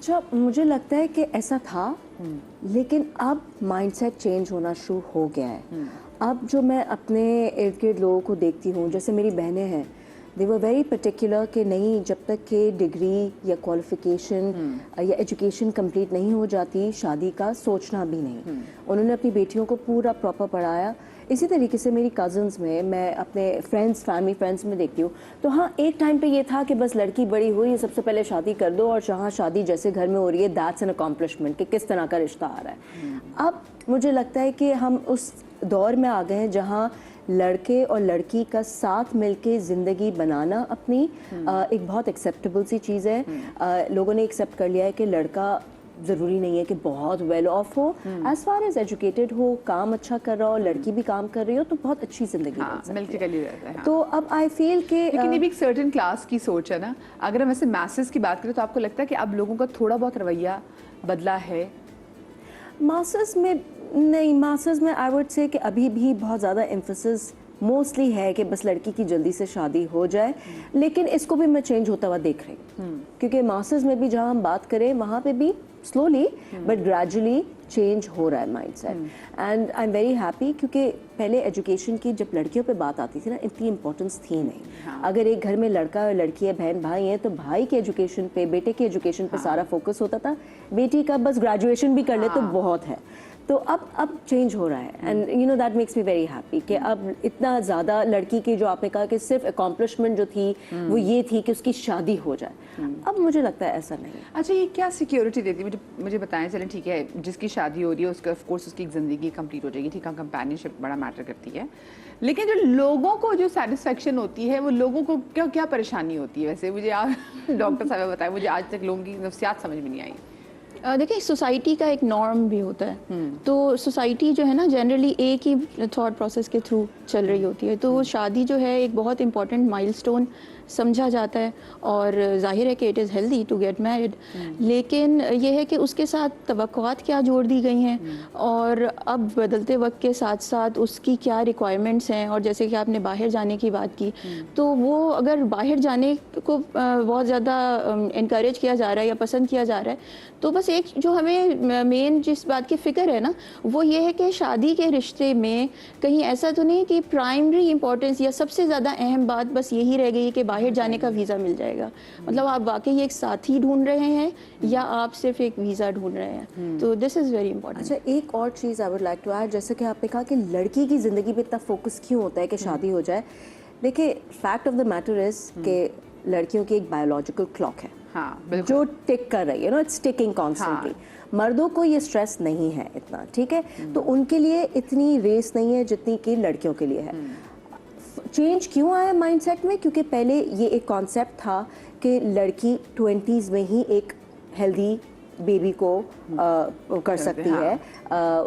अच्छा, मुझे लगता है कि ऐसा था, लेकिन अब माइंडसेट चेंज होना शुरू हो गया है। अब जो मैं अपने इर्द गिर्द लोगों को देखती हूँ, जैसे मेरी बहनें हैं, दे वर वेरी पर्टिकुलर कि नहीं, जब तक कि डिग्री या क्वालिफिकेशन या एजुकेशन कंप्लीट नहीं हो जाती, शादी का सोचना भी नहीं। उन्होंने अपनी बेटियों को पूरा प्रॉपर पढ़ाया। इसी तरीके से मेरी कज़न्स में, मैं अपने फ्रेंड्स, फैमिली फ्रेंड्स में देखती हूँ, तो हाँ, एक टाइम पे ये था कि बस लड़की बड़ी हुई, सबसे पहले शादी कर दो, और जहाँ शादी जैसे घर में हो रही है, दैट्स एन अकॉम्प्लिशमेंट कि किस तरह का रिश्ता आ रहा है। अब मुझे लगता है कि हम उस दौर में आ गए हैं जहाँ लड़के और लड़की का साथ मिलके ज़िंदगी बनाना अपनी एक बहुत एक्सेप्टेबल सी चीज़ है। लोगों ने एक्सेप्ट कर लिया है कि लड़का ज़रूरी नहीं है कि बहुत वेल ऑफ हो, एज फार एज एजुकेटेड हो, काम अच्छा कर रहा हो, लड़की भी काम कर रही हो, तो बहुत अच्छी ज़िंदगी बन सकती है। हाँ। तो अब आई फील कि लेकिन ये भी एक सर्टेन क्लास की सोच है ना। अगर हम ऐसे मैसेज की बात करें तो आपको लगता है कि अब लोगों का थोड़ा बहुत रवैया बदला है? मास्टर्स में नहीं, मास्टर्स में आई वुड से कि अभी भी बहुत ज़्यादा एम्फोसिस मोस्टली है कि बस लड़की की जल्दी से शादी हो जाए, लेकिन इसको भी मैं चेंज होता हुआ देख रही हूँ, क्योंकि मास्टर्स में भी जहाँ हम बात करें वहाँ पे भी स्लोली बट ग्रेजुअली चेंज हो रहा है mindset, and I am very happy, क्योंकि पहले एजुकेशन की जब लड़कियों पे बात आती थी ना, इतनी इंपॉर्टेंस थी नहीं। अगर एक घर में लड़का और लड़की है, बहन भाई है, तो भाई के एजुकेशन पे, बेटे के एजुकेशन पे सारा फोकस होता था, बेटी का बस ग्रेजुएशन भी कर ले तो बहुत है। तो अब चेंज हो रहा है, and you know that makes me very happy कि अब इतना ज़्यादा लड़की की, जो आपने कहा कि सिर्फ अकॉम्प्लिशमेंट जो थी वो ये थी कि उसकी शादी हो जाए, अब मुझे लगता है ऐसा नहीं है। अच्छा, ये क्या सिक्योरिटी देती है? मुझे बताएं। चलें ठीक है, जिसकी शादी हो रही है उसका ऑफ कोर्स उसकी ज़िंदगी कंप्लीट हो जाएगी, ठीक है, कंपेनियनशिप बड़ा मैटर करती है, लेकिन जो लोगों को जो सेटिस्फेक्शन होती है, वो लोगों को क्या क्या परेशानी होती है? वैसे मुझे आप डॉक्टर साहब बताएं, मुझे आज तक लोगों की नफ्सियात समझ में नहीं आई। देखिए, सोसाइटी का एक नॉर्म भी होता है, तो सोसाइटी जो है ना जनरली एक ही थॉट प्रोसेस के थ्रू चल रही होती है, तो शादी जो है एक बहुत इंपॉर्टेंट माइलस्टोन समझा जाता है, और जाहिर है कि it is healthy to get married, लेकिन ये है कि उसके साथ तवक्कुआत क्या जोड़ दी गई हैं, और अब बदलते वक्त के साथ साथ उसकी क्या रिक्वायरमेंट्स हैं, और जैसे कि आपने बाहर जाने की बात की, तो वो अगर बाहर जाने को बहुत ज़्यादा इनकरेज किया जा रहा है या पसंद किया जा रहा है, तो बस एक जो हमें मेन जिस बात की फ़िक्र है ना, वो ये है कि शादी के रिश्ते में कहीं ऐसा तो नहीं कि प्राइमरी इंपॉर्टेंस या सबसे ज़्यादा अहम बात बस यही रह गई है कि बाहर जाने का वीज़ा मिल जाएगा। मतलब आप वाकई एक साथी ढूंढ रहे हैं या आप सिर्फ एक वीज़ा ढूंढ रहे हैं, तो दिस इज़ वेरी इंपॉर्टेंट। अच्छा, एक और चीज़ I would like to add, जैसे कि आपने कहा कि लड़की की ज़िंदगी पे इतना फोकस क्यों होता है कि शादी हो जाए। देखिए, fact of the matter is कि लड़कियों की एक बायोलॉजिकल क्लॉक है, हाँ, जो टिक कर रही है, नो, इट्स टिकिंग कॉन्स्टेंटली। मर्दों को ये स्ट्रेस नहीं है इतना, ठीक है, तो उनके लिए इतनी रेस नहीं है जितनी कि लड़कियों के लिए है। चेंज क्यों आया माइंडसेट में? क्योंकि पहले ये एक कॉन्सेप्ट था कि लड़की 20s में ही एक हेल्दी बेबी को कर सकती है,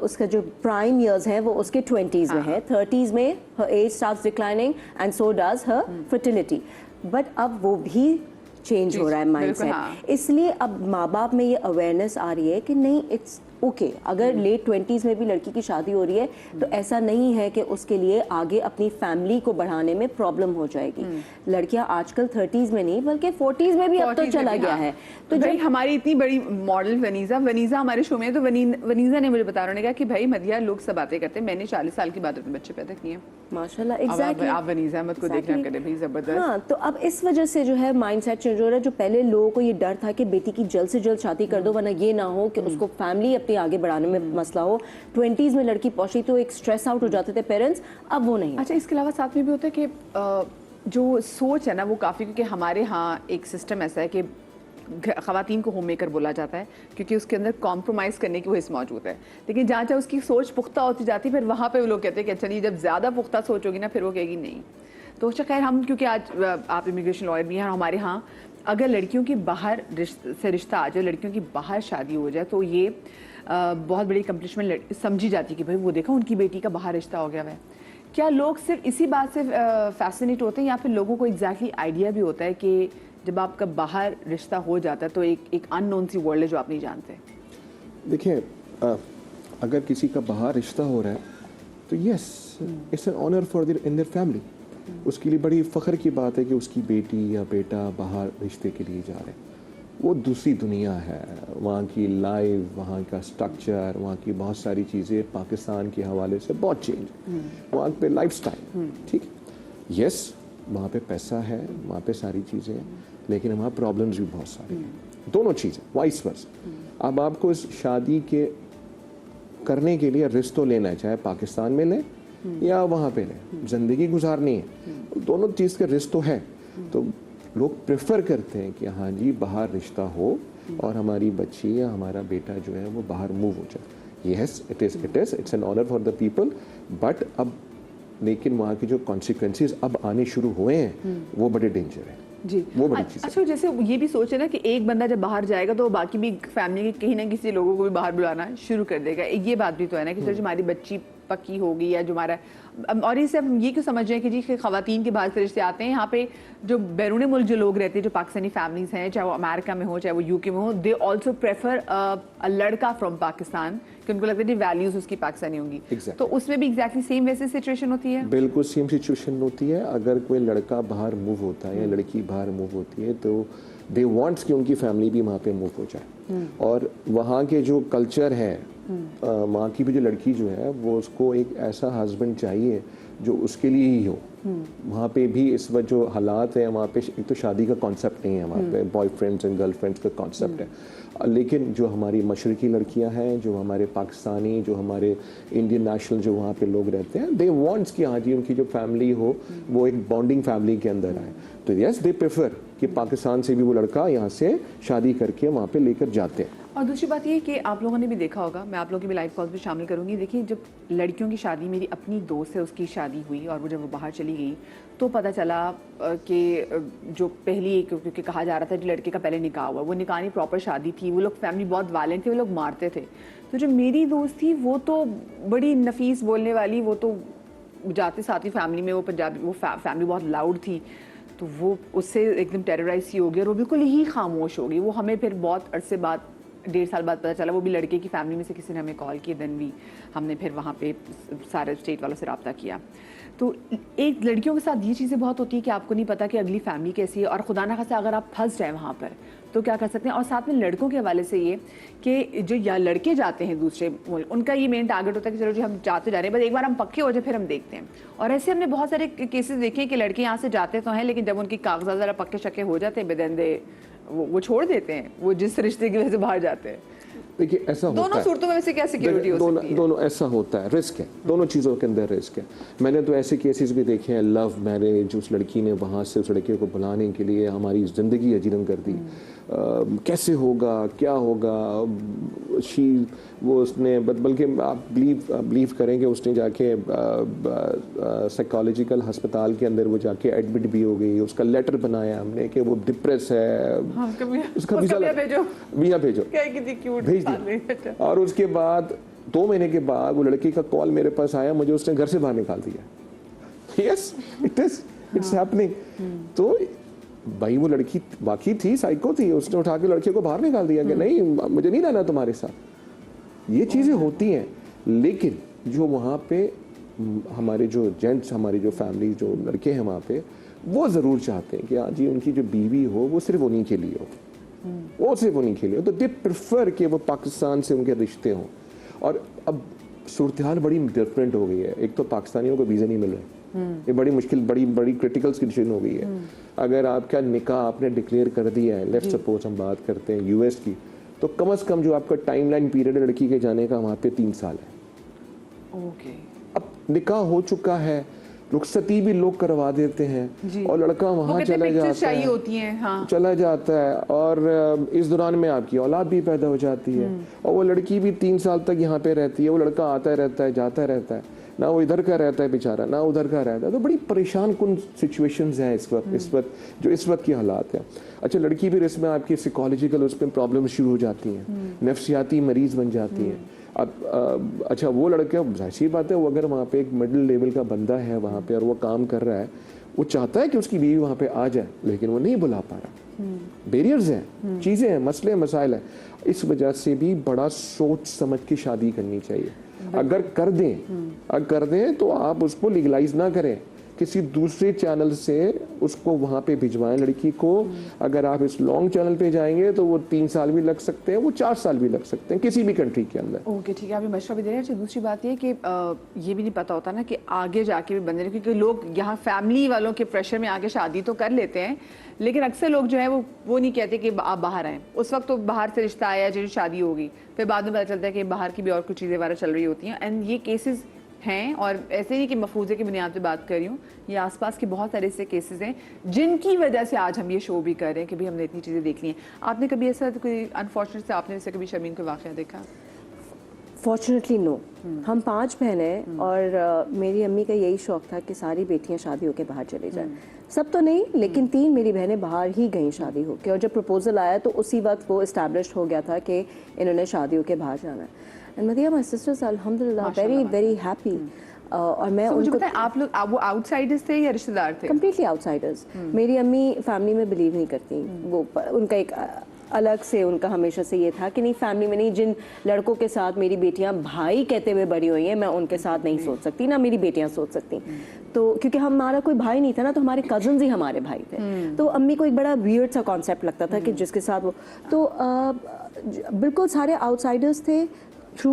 उसका जो प्राइम इयर्स है वो उसके 20s में है, 30s में her age starts declining and so does her fertility, but अब वो भी चेंज हो रहा है माइंडसेट। इसलिए अब माँ बाप में ये अवेयरनेस आ रही है कि नहीं, इट्स ओके, अगर लेट 20s में भी लड़की की शादी हो रही है तो ऐसा नहीं है कि उसके लिए आगे अपनी फैमिली को बढ़ाने में प्रॉब्लम हो जाएगी। लड़कियां आजकल 30s में नहीं बल्कि 40s में भी अब तो चला गया है। तो भाई हमारी इतनी बड़ी मॉडल वनीजा हमारे शो में है, तो वनीजा ने मुझे बता रहे हैं कि भाई मदिया लोग सब बातें करते हैं, मैंने 40 साल की बात में बच्चे पैदा किए हैं माशाल्लाह। एग्जैक्टली, आप वनीजा अहमद को देखना करें भाई, जबरदस्त। हाँ, तो अब इस वजह से जो है माइंडसेट चेंज हो रहा है। जो पहले लोगों को ये डर था कि बेटी की जल्द से जल्द शादी कर दो, वरना ये ना हो कि उसको फैमिली अपनी आगे बढ़ाने में मसला हो, 20s में लड़की पहुंची तो एक स्ट्रेस आउट हो जाते थे पेरेंट्स, अब वो नहीं। अच्छा, इसके अलावा साथ में भी होता है कि जो सोच है ना वो काफ़ी, क्योंकि हमारे यहाँ एक सिस्टम ऐसा है कि ख़वातीन को होम मेकर बोला जाता है, क्योंकि उसके अंदर कॉम्प्रोमाइज़ करने की वो हिस्स मौजूद है, लेकिन जहाँ जहाँ उसकी सोच पुख्ता होती जाती है, फिर वहाँ पे वो लोग कहते हैं कि अच्छा नहीं, जब ज़्यादा पुख्ता सोच होगी ना फिर वो कहेगी नहीं। तो अच्छा, खैर, हम क्योंकि आज आप इमिग्रेशन लॉयर भी हैं, हमारे यहाँ अगर लड़कियों की बाहर से रिश्ता आ जाए, लड़कियों की बाहर शादी हो जाए, तो ये बहुत बड़ी अकम्पलिशमेंट समझी जाती है कि भाई वो देखा उनकी बेटी का बाहर रिश्ता हो गया है। क्या लोग सिर्फ इसी बात से फैसिनेट होते हैं, या फिर लोगों को एग्जैक्टली आइडिया भी होता है कि जब आपका बाहर रिश्ता हो जाता है तो एक अननोन सी वर्ल्ड है जो आप नहीं जानते? देखिए, अगर किसी का बाहर रिश्ता हो रहा है तो yes, it's an honour for there in there family. उसके लिए बड़ी फ़ख्र की बात है कि उसकी बेटी या बेटा बाहर रिश्ते के लिए जा रहे हैं। वो दूसरी दुनिया है। वहाँ की लाइफ, वहाँ का स्ट्रक्चर, वहाँ की बहुत सारी चीज़ें पाकिस्तान के हवाले से बहुत चेंज है। वहाँ पे लाइफस्टाइल, ठीक है, यस वहाँ पे पैसा है, वहाँ पे सारी चीज़ें हैं, लेकिन वहाँ प्रॉब्लम्स भी बहुत सारी हैं, दोनों चीज़ें वाइस वर्सा। अब आपको इस शादी के करने के लिए रिस्क तो लेना है, चाहे पाकिस्तान में लें या वहाँ पे लें, ज़िंदगी गुजारनी है, दोनों चीज़ का रिस्क तो है। तो लोग प्रेफर करते हैं कि हाँ जी बाहर रिश्ता हो और हमारी बच्ची या हमारा बेटा जो है वो बाहर मूव हो जाए। Yes it's an honour for the people, but अब लेकिन वहाँ के जो कॉन्सिक्वेंसेस अब आने शुरू हुए हैं वो बड़े डेंजर हैं जी। वो बड़ी चीज़ है। अच्छा, जैसे ये भी सोचे ना कि एक बंदा जब बाहर जाएगा तो बाकी भी फैमिली के कहीं ना किसी लोगों को भी बाहर बुलाना शुरू कर देगा। ये बात भी तो है ना कि जो हमारी बच्ची पक्की होगी या जो हमारा, और इससे हम ये क्यों समझ रहे हैं कि जी खवातीन के बाहर से रिश्ते आते हैं, यहाँ पे जो बैरून मुल्क जो लोग रहते हैं, जो पाकिस्तानी फैमिलीज हैं, चाहे वो अमेरिका में हो चाहे वो यूके में हो, दे ऑल्सो प्रेफर अ लड़का फ्रॉम पाकिस्तान, कि उनको लगता है कि वैल्यूज उसकी पाकिस्तानी होंगी। Exactly. तो उसमें भी एग्जैक्टली सेम वैसे सिचुएशन होती है। बिल्कुल सेम सिचुएशन होती है। अगर कोई लड़का बाहर मूव होता है या लड़की बाहर मूव होती है तो दे वांट्स कि उनकी फैमिली भी वहाँ पे मूव हो जाए, और वहाँ के जो कल्चर है, वहाँ की भी जो लड़की जो है वो उसको एक ऐसा हस्बैंड चाहिए जो उसके लिए ही हो। वहाँ पे भी इस वक्त जो हालात है वहाँ पे एक तो शादी का कॉन्सेप्ट नहीं है, वहाँ पे बॉयफ्रेंड्स एंड गर्लफ्रेंड्स का कॉन्सेप्ट है। लेकिन जो हमारी मशरकी लड़कियाँ हैं, जो हमारे पाकिस्तानी, जो हमारे इंडियन नेशनल जो वहाँ पे लोग रहते हैं, दे वांट्स कि हाँ जी उनकी जो फैमिली हो वो एक बॉन्डिंग फैमिली के अंदर आए। तो यस दे प्रेफर कि पाकिस्तान से भी वो लड़का यहाँ से शादी करके वहाँ पे लेकर जाते हैं। और दूसरी बात ये कि आप लोगों ने भी देखा होगा, मैं आप लोगों की भी लाइव कॉल्स भी शामिल करूंगी। देखिए, जब लड़कियों की शादी, मेरी अपनी दोस्त है उसकी शादी हुई और वो जब वो बाहर चली गई तो पता चला कि जो पहली, क्योंकि कहा जा रहा था कि लड़के का पहले निकाह हुआ, वो निकाह नहीं प्रॉपर शादी थी, वो लोग फैमिली बहुत वायलेंट थे, वो लोग मारते थे। तो जो मेरी दोस्त थी वो तो बड़ी नफीस बोलने वाली, वो तो जाते साथ ही फैमिली में वो पंजाबी, वो फैमिली बहुत लाउड थी, तो वो उससे एकदम टेरराइज सी हो गई और वो बिल्कुल ही खामोश हो गई। वो हमें फिर बहुत अरसे बाद, 1.5 साल बाद पता चला, वो भी लड़के की फैमिली में से किसी ने हमें कॉल की, देन भी हमने फिर वहाँ पे सारे स्टेट वालों से रब्ता किया। तो एक लड़कियों के साथ ये चीज़ें बहुत होती है कि आपको नहीं पता कि अगली फैमिली कैसी है, और खुदा ना खास्ता अगर आप फंस जाए वहाँ पर तो क्या कर सकते हैं। और साथ में लड़कों के हवाले से ये कि जो या लड़के जाते हैं दूसरे मुल्क, उनका ये मेन टारगेट होता है कि चलो जी हम जाते जा रहे हैं, बस एक बार हम पक्के हो जाए फिर हम देखते हैं। और ऐसे हमने बहुत सारे केसेस देखे कि लड़के यहाँ से जाते तो हैं, लेकिन जब उनकी कागजात ज़रा पक्के शक्के हो जाते हैं, बेदन दे वो छोड़ देते हैं, वो जिस रिश्ते की वजह से बाहर जाते हैं। देखिए ऐसा होता है, दोनों सूरतों में वैसे क्या सिक्योरिटी हो सकती है? दोनों ऐसा होता है, रिस्क है, दोनों चीज़ों के अंदर रिस्क है। मैंने तो ऐसे केसेस भी देखे हैं, लव मैरिज, उस लड़की ने वहाँ से उस लड़के को बुलाने के लिए हमारी ज़िंदगी अजीरन कर दी। कैसे होगा, क्या होगा, वो उसने, बल्कि आप बिलीव करेंगे, उसने जाके साइकोलॉजिकल अस्पताल के अंदर वो जाके एडमिट भी हो गई। उसका लेटर बनाया हमने कि वो डिप्रेस है, हाँ, उसका वीज़ा भेजो भेज दिया। और उसके बाद 2 महीने के बाद वो लड़की का कॉल मेरे पास आया, मुझे उसने घर से बाहर निकाल दिया। Yes it's happening. तो भाई वो लड़की बाकी थी, साइको थी, उसने उठा के लड़के को बाहर निकाल दिया कि नहीं मुझे नहीं रहना तुम्हारे साथ। ये चीज़ें होती हैं, लेकिन जो वहाँ पे हमारे जो जेंट्स, हमारी जो फैमिली, जो लड़के हैं वहाँ पे, वो ज़रूर चाहते हैं कि हाँ जी उनकी जो बीवी हो वो सिर्फ उन्हीं के लिए हो, वो सिर्फ उन्हीं के लिए हो। तो दे प्रेफर कि वो पाकिस्तान से उनके रिश्ते हों। और अब सूरत हाल बड़ी डिफरेंट हो गई है। एक तो पाकिस्तानियों को वीज़ा नहीं मिल रहा, ये बड़ी मुश्किल, बड़ी क्रिटिकल सिचुएशन हो गई है। अगर आपका निकाह आपने डिक्लेयर कर दिया है, लेट्स सपोज हम बात करते हैं यूएस की, तो कम से कम जो आपका टाइमलाइन पीरियड है लड़की के जाने का वहाँ पे 3 साल है। ओके। अब निकाह हो चुका है, रुखसती भी लोग करवा देते हैं और लड़का वहाँ चला जाता है, होती हैं, हाँ। चला जाता है, और इस दौरान में आपकी औलाद भी पैदा हो जाती है, और वो लड़की भी 3 साल तक यहाँ पे रहती है। वो लड़का आता रहता है, जाता रहता है, ना वो इधर का रहता है बेचारा, ना उधर का रहता है। तो बड़ी परेशान कुन सिचुएशंस हैं इस वक्त की हालात है। अच्छा, लड़की भी इसमें आपकी साइकोलॉजिकल उसमें प्रॉब्लम शुरू हो जाती हैं, नफ्सियाती मरीज बन जाती हैं। अब अच्छा, वो लड़का, जाहिर सी बात है, वो अगर वहाँ पे एक मिडिल लेवल का बंदा है वहाँ पे और वो काम कर रहा है, वो चाहता है कि उसकी बीवी वहाँ पे आ जाए, लेकिन वो नहीं बुला पा रहा। बैरियर्स हैं, चीज़ें हैं, मसले मसाइल हैं। इस वजह से भी बड़ा सोच समझ के शादी करनी चाहिए। अगर कर दें तो आप उसको लीगलाइज ना करें किसी दूसरे चैनल से उसको वहाँ पे भिजवाएं लड़की को। अगर आप इस लॉन्ग चैनल पे जाएंगे तो वो 3 साल भी लग सकते हैं, वो 4 साल भी लग सकते हैं किसी भी कंट्री के अंदर। ओके ठीक है, आप ये मशवरा भी दे रहे हैं। अच्छा दूसरी बात ये कि ये भी नहीं पता होता ना कि आगे जाके भी बंदे, क्योंकि लोग यहाँ फैमिली वालों के प्रेशर में आके शादी तो कर लेते हैं, लेकिन अक्सर लोग जो है वो नहीं कहते कि आप बाहर आएँ। उस वक्त तो बाहर से रिश्ता आया, जो शादी होगी, फिर बाद में पता चलता है कि बाहर की भी और कुछ चीज़ें वगैरह चल रही होती हैं। एंड ये केसेस हैं, और ऐसे नहीं कि मफूजे की बुनियाद पे बात कर रही हूँ, ये आसपास के बहुत सारे ऐसे केसेस हैं जिनकी वजह से आज हम ये शो भी कर रहे हैं कि भाई हमने इतनी चीज़ें देख ली हैं। आपने कभी ऐसा कोई अनफॉर्चुनेट से आपने जैसे कभी शमीन को वाक़या देखा? Fortunately no. हम 5 बहन हैं और मेरी अम्मी का यही शौक था कि सारी बेटियां शादी होकर बाहर चली जाएं। सब तो नहीं, लेकिन 3 मेरी बहनें बाहर ही गईं शादी होकर, और जब प्रपोजल आया तो उसी वक्त वो इस्टेब्लिश हो गया था कि इन्होंने शादी होकर बाहर जाना है। एंड मदिया माई सिस्टर्स अल्हम्दुलिल्लाह वेरी वेरी हैप्पी। और मैं मुझे उनको, पता है आप लोग वो आउटसाइडर्स थे या रिश्तेदार थे? Completely outsiders. मेरी अम्मी फैमिली में बिलीव नहीं करती, वो उनका एक अलग से उनका हमेशा से ये था कि नहीं, फैमिली में नहीं, जिन लड़कों के साथ मेरी बेटियां भाई कहते हुए बड़ी हुई हैं मैं उनके साथ नहीं सोच सकती, ना मेरी बेटियां सोच सकती। तो क्योंकि हमारा कोई भाई नहीं था ना, तो हमारे कजन्स ही हमारे भाई थे। तो अम्मी को एक बड़ा वियर्ड सा कॉन्सेप्ट लगता था कि जिसके साथ वो, तो बिल्कुल सारे आउटसाइडर्स थे। थ्रू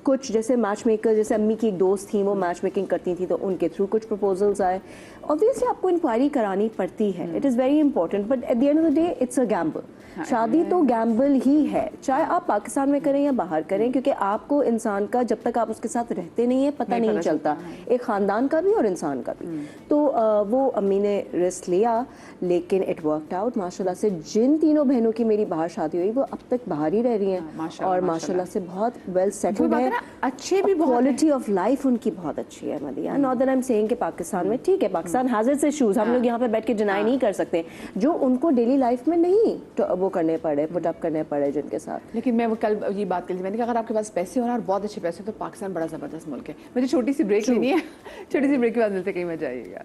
कुछ जैसे मैच मेकर, जैसे अम्मी की एक दोस्त थी वो मैच मेकिंग करती थी, तो उनके थ्रू कुछ प्रपोजल्स आए। ऑब्वियसली आपको इंक्वायरी करानी पड़ती है, it is very important, but at the end of the day it's a gamble. शादी तो गैम्बल ही है, चाहे आप पाकिस्तान में करें या बाहर करें, क्योंकि आपको इंसान का जब तक आप उसके साथ रहते नहीं है पता नहीं चलता, एक ख़ानदान का भी और इंसान का भी। तो वो अम्मी ने रिस्क लिया, लेकिन इट वर्कड आउट माशाल्लाह से। जिन तीनों बहनों की मेरी बाहर शादी हुई वो अब तक बाहर ही रह रही हैं और माशाल्लाह से बहुत वेल सेटल्ड है, अच्छे भी, क्वालिटी ऑफ लाइफ उनकी बहुत अच्छी है media. Not that I am saying कि पाकिस्तान में ठीक है, पाकिस्तान हैज इट्स इश्यूज, हम लोग यहाँ पे बैठ के डिनाई नहीं कर सकते, जो उनको डेली लाइफ में नहीं तो वो करने पड़े, पुट अप करने पड़े जिनके साथ। लेकिन मैं वो कल ये बात कर ली, मैंने कहा अगर आपके पास पैसे हो ना और बहुत अच्छे पैसे हो तो पाकिस्तान बड़ा ज़बरदस्त मुल्क है। मुझे छोटी सी ब्रेक लेनी है, छोटी सी ब्रेक के बाद मिलते, कहीं मजा आइएगा।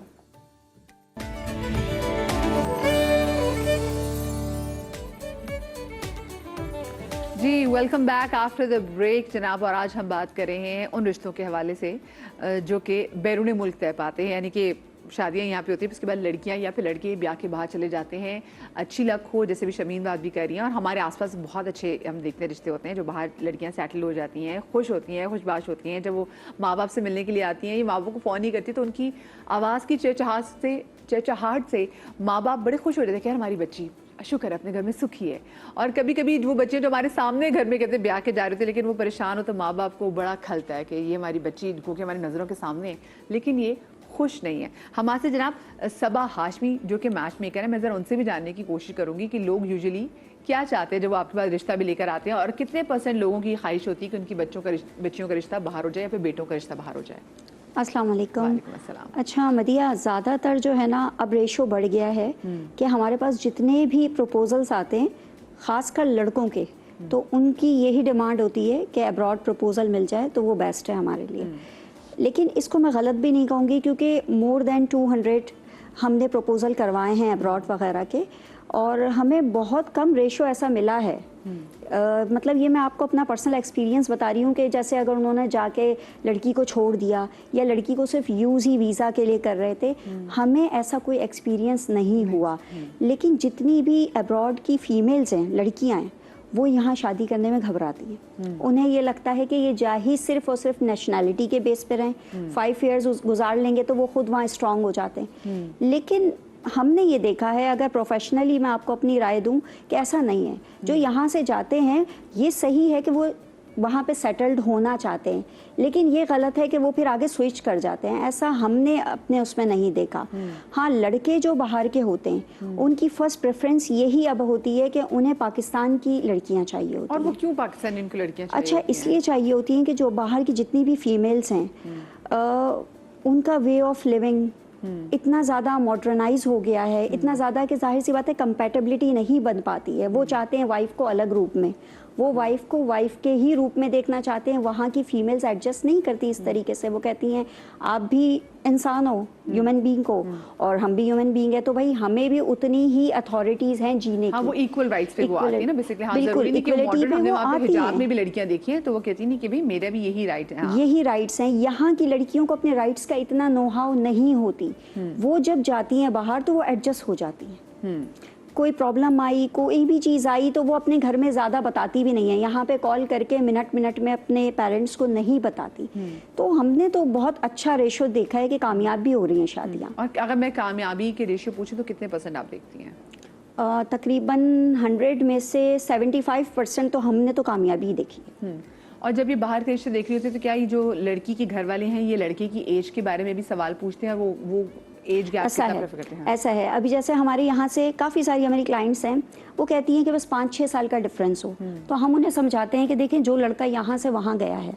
जी welcome back after the break जनाब। और आज हम बात कर रहे हैं उन रिश्तों के हवाले से जो कि बैरून मुल्क तय पाते हैं, यानी कि शादियां यहाँ पे होती है, उसके बाद लड़कियाँ या फिर लड़के ब्याह के बाहर चले जाते हैं। अच्छी लक हो, जैसे भी शमीन बात भी कर रही हैं, और हमारे आसपास बहुत अच्छे हम देखते हैं रिश्ते होते हैं जो बाहर लड़कियाँ सेटल हो जाती हैं, खुश होती हैं, खुशबाश होती हैं। जब वो माँ बाप से मिलने के लिए आती हैं, ये माँ बाप को फ़ोन नहीं करती, तो उनकी आवाज़ की चहचहाहट से माँ बाप बड़े खुश हो जाते हैं कि यार हमारी बच्ची शुक्र है अपने घर में सुखी है। और कभी कभी वो बच्चे जो हमारे सामने घर में कहते ब्याह के जा रहे थे, लेकिन वो परेशान हो, तो माँ बाप को बड़ा खलता है कि ये हमारी बच्ची क्योंकि हमारी नज़रों के सामने है, लेकिन ये खुश नहीं है। हमारे से जनाब सबा हाशमी जो कि मैच मेकर है, मैं ज़रा उनसे भी जानने की कोशिश करूँगी कि लोग यूजुअली क्या चाहते हैं जब वो आपके पास रिश्ता भी लेकर आते हैं, और कितने % लोगों की ख्वाहिश होती है कि उनकी बच्चियों का रिश्ता बाहर हो जाए या फिर बेटों का रिश्ता बाहर हो जाए। अस्सलाम वालेकुम। वालेकुम अस्सलाम। अच्छा मदिया, ज़्यादातर जो है ना अब रेशो बढ़ गया है कि हमारे पास जितने भी प्रपोजल्स आते हैं, ख़ासकर लड़कों के, तो उनकी यही डिमांड होती है कि अब्रॉड प्रपोजल मिल जाए तो वो बेस्ट है हमारे लिए। लेकिन इसको मैं गलत भी नहीं कहूँगी, क्योंकि मोर देन 200 हमने प्रपोजल करवाए हैं अब्रॉड वगैरह के, और हमें बहुत कम रेशो ऐसा मिला है। मतलब ये मैं आपको अपना पर्सनल एक्सपीरियंस बता रही हूँ कि जैसे अगर उन्होंने जाके लड़की को छोड़ दिया या लड़की को सिर्फ यूज़ ही वीज़ा के लिए कर रहे थे, हमें ऐसा कोई एक्सपीरियंस नहीं हुआ। लेकिन जितनी भी अब्रॉड की फ़ीमेल्स हैं, लड़कियाँ हैं, वो यहाँ शादी करने में घबराती हैं। उन्हें ये लगता है कि ये जा ही सिर्फ और सिर्फ नेशनैलिटी के बेस पे रहें, 5 इयर्स गुजार लेंगे तो वो खुद वहाँ स्ट्रांग हो जाते हैं। लेकिन हमने ये देखा है, अगर प्रोफेशनली मैं आपको अपनी राय दूं, कि ऐसा नहीं है। जो यहाँ से जाते हैं ये सही है कि वो वहाँ पे सेटल्ड होना चाहते हैं, लेकिन ये गलत है कि वो फिर आगे स्विच कर जाते हैं। ऐसा हमने अपने उसमें नहीं देखा। हाँ, लड़के जो बाहर के होते हैं उनकी फर्स्ट प्रेफरेंस यही अब होती है कि उन्हें पाकिस्तान की लड़कियाँ चाहिए होती हैं। और वो क्यों पाकिस्तान इनको लड़कियाँ चाहिए? अच्छा, इसलिए चाहिए होती हैं कि जो बाहर की जितनी भी फीमेल्स हैं उनका वे ऑफ लिविंग इतना ज़्यादा मॉडर्नाइज हो गया है, इतना ज़्यादा कि जाहिर सी बात है कंपैटिबिलिटी नहीं बन पाती है। वो चाहते हैं वाइफ को अलग रूप में, वो वाइफ को वाइफ के ही रूप में देखना चाहते हैं। वहाँ की फीमेल्स एडजस्ट नहीं करती इस तरीके से, वो कहती हैं आप भी इंसान हो, ह्यूमन बीइंग को, और हम भी ह्यूमन बीइंग है, तो भाई हमें भी उतनी ही अथॉरिटीज हैं जीने हाँ, की। वो इक्वल राइट्स पे वो आती है ना बेसिकली। हाँ, बिल्कुल, जरूरी नहीं कि वो equality मॉडर्न, पे हमने वो वहाँ पे आती हिजाब हैं। में भी लड़कियां देखी हैं तो वो कहती नहीं कि भाई मेरा भी यही राइट है। हाँ। यही राइट्स हैं। यहाँ की लड़कियों को अपने राइट्स का इतना नो हाउ नहीं होती, वो जब जाती हैं बाहर तो वो एडजस्ट हो जाती हैं। कोई प्रॉब्लम आई, कोई भी चीज़ आई, तो वो अपने घर में ज़्यादा बताती भी नहीं है। यहाँ पे कॉल करके मिनट मिनट में अपने पेरेंट्स को नहीं बताती। तो हमने तो बहुत अच्छा रेशो देखा है कि कामयाब भी हो रही हैं शादियाँ। और अगर मैं कामयाबी के रेशियो पूछूं तो कितने % आप देखती हैं? तकरीबन 100 में से 75% तो हमने तो कामयाबी ही देखी है। और जब ये बाहर के रिश्ते देख रही होती है तो क्या ये जो लड़की के घर वाले हैं ये लड़के की एज के बारे में भी सवाल पूछते हैं, और वो एज गैप ऐसा कितना है, प्रेफर करते हैं? ऐसा है। अभी जैसे हमारे यहाँ से काफ़ी सारी हमारी क्लाइंट्स हैं, वो कहती हैं कि बस 5-6 साल का डिफरेंस हो, तो हम उन्हें समझाते हैं कि देखें जो लड़का यहाँ से वहाँ गया है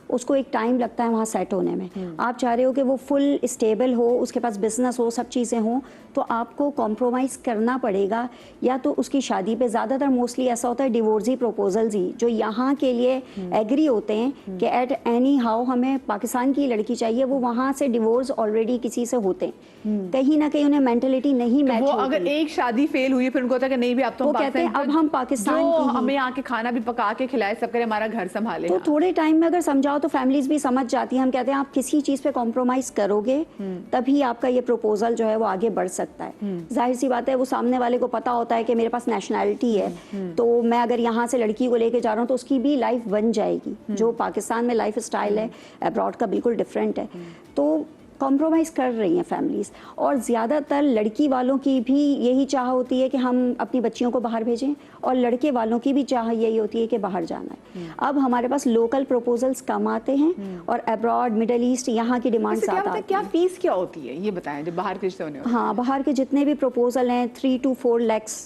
उसको एक टाइम लगता है वहाँ सेट होने में। आप चाह रहे हो कि वो फुल स्टेबल हो, उसके पास बिजनेस हो, सब चीज़ें हों, तो आपको कॉम्प्रोमाइज़ करना पड़ेगा। या तो उसकी शादी पे ज़्यादातर मोस्टली ऐसा होता है डिवोर्सी प्रपोजल्स ही जो यहाँ के लिए एग्री होते हैं कि एट एनी हाउ हमें पाकिस्तान की लड़की चाहिए, वो वहाँ से डिवोर्स ऑलरेडी किसी से होते हैं, कहीं ना कहीं उन्हें मेंटलिटी नहीं मैच वो होती। अगर एक शादी फेल हुई फिर उनको होता है कि नहीं भी अब तो वो कहते हैं अब हम पाकिस्तान की ही। हमें आके खाना भी पका के खिलाए, सब करे, हमारा घर संभाले। तो थोड़े टाइम में अगर समझाओ तो फैमिलीज भी समझ जाती हैं। हम कहते हैं आप किसी चीज़ पे कॉम्प्रोमाइज़ करोगे तभी आपका ये प्रपोजल जो है वो आगे बढ़ सकता है। जाहिर सी बात है वो सामने वाले को पता होता है कि मेरे पास नेशनैलिटी है, तो मैं अगर यहाँ से लड़की को लेके जा रहा हूँ तो उसकी भी लाइफ बन जाएगी। जो पाकिस्तान में लाइफ स्टाइल है अब्रॉड का बिल्कुल डिफरेंट है। तो कॉम्प्रोमाइज़ कर रही हैं फैमिलीज़, और ज़्यादातर लड़की वालों की भी यही चाह होती है कि हम अपनी बच्चियों को बाहर भेजें, और लड़के वालों की भी चाह यही होती है कि बाहर जाना है। अब हमारे पास लोकल प्रपोजल्स कम आते हैं और अब्रॉड मिडल ईस्ट यहाँ की डिमांड क्या ज़्यादा होता है, आती क्या है। फीस क्या होती है ये बताएं जब बाहर के रिश्ते होने होते हैं? हाँ, बाहर के जितने भी प्रपोजल हैं 3 to 4 lakhs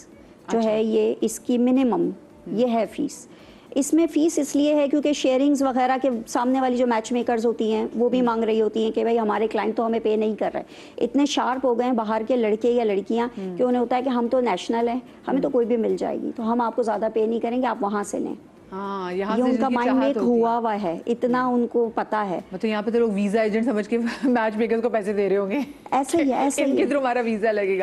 जो है ये इसकी मिनिमम ये है फीस। इसमें फ़ीस इसलिए है क्योंकि शेयरिंग्स वगैरह के सामने वाली जो मैच मेकर्स होती हैं वो भी मांग रही होती हैं कि भाई हमारे क्लाइंट तो हमें पे नहीं कर रहे। इतने शार्प हो गए हैं बाहर के लड़के या लड़कियां कि उन्हें होता है कि हम तो नेशनल हैं, हमें तो कोई भी मिल जाएगी, तो हम आपको ज़्यादा पे नहीं करेंगे, आप वहाँ से लें। हाँ, यहाँ ये से उनका जिनकी माइंड चाहत मेक होती है। हुआ हुआ है, इतना उनको पता है। मतलब यहाँ पे तो लोग वीजा एजेंट समझ के मैच मेकर्स को पैसे दे रहे होंगे। ऐसे ही है, ऐसे ही इनके है। थ्रू हमारा वीजा लगेगा।